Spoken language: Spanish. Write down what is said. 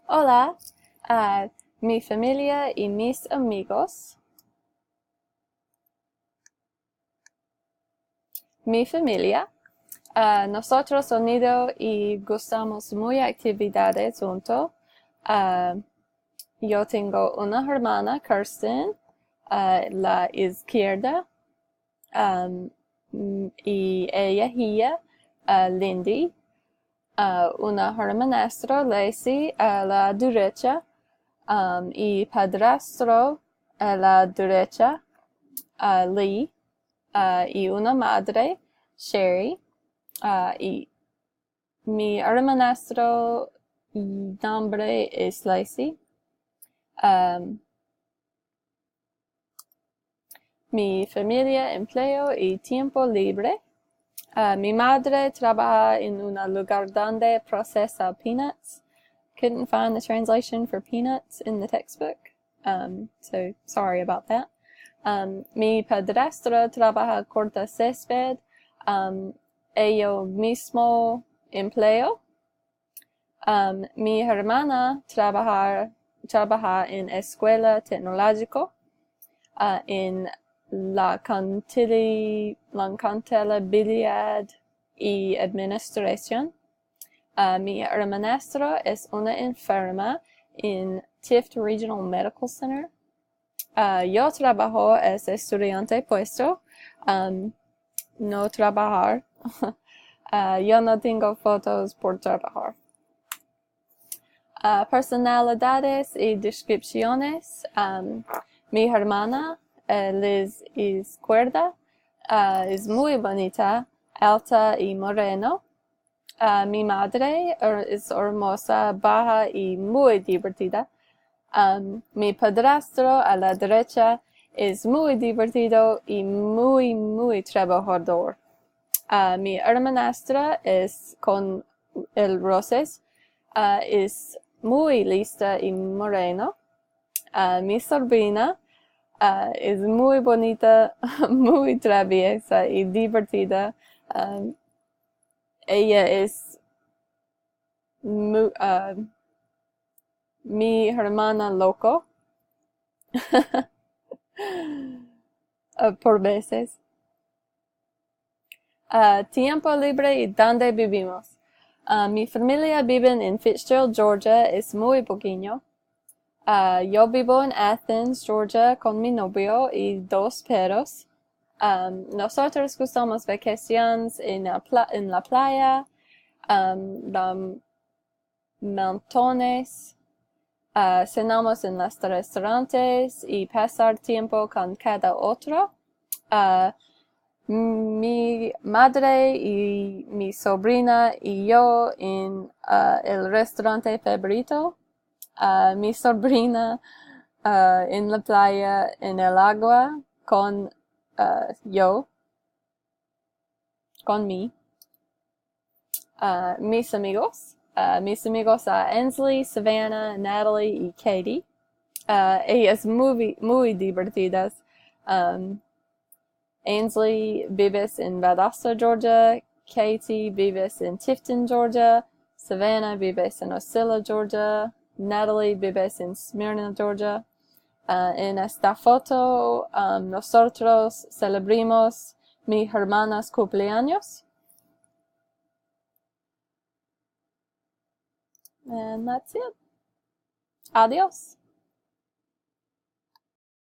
Hola, a mi familia y mis amigos. Mi familia, nosotros unidos y gustamos muy actividades juntos. Ah, yo tengo una hermana, Kirsten, la izquierda, y ella, Lindy. Una hermanastra, Lacey, a la derecha, y padrastro a la derecha, Lee, y una madre, Sherry, y mi hermanastro nombre es Lacey. Mi familia, empleo y tiempo libre. Mi madre trabaja en un lugar donde procesa peanuts. Couldn't find the translation for peanuts in the textbook, so sorry about that. Mi padrastro trabaja corta césped, ello mismo empleo. Mi hermana trabaja en escuela tecnológica, en la contabilidad y administración. Mi hermanastro es una enferma en Tift Regional Medical Center. Yo trabajo as estudiante puesto, no trabajar. Yo no tengo fotos por trabajar. Personalidades y descripciones. Mi hermana, Liz Izquierda, es muy bonita, alta y moreno. Mi madre es hermosa, baja y muy divertida. Mi padrastro a la derecha es muy divertido y muy trabajador. Mi hermanastra es con el roses, es muy lista y moreno. Mi sobrina es muy bonita, muy traviesa y divertida. Ella es mi hermana loco por veces. Tiempo libre y dónde vivimos. Mi familia vive en Fitzgerald, Georgia, es muy pequeño. Yo vivo en Athens, Georgia, con mi novio y dos perros. Nosotros gustamos vacaciones en la playa, montones. Cenamos en los restaurantes y pasar tiempo con cada otro. Mi madre y mi sobrina y yo en el restaurante favorito. Mi sobrina en la playa, en el agua, con yo, con mí. Mis amigos. Mis amigos Ainsley, Savannah, Natalie y Katie. Ellas muy divertidas. Ainsley vives en Valdosta, Georgia. Katie vives en Tifton, Georgia. Savannah vives en Ocilla, Georgia. Natalie vives en Smyrna, Georgia. En esta foto, nosotros celebramos mi hermana's cumpleaños. And that's it. Adios.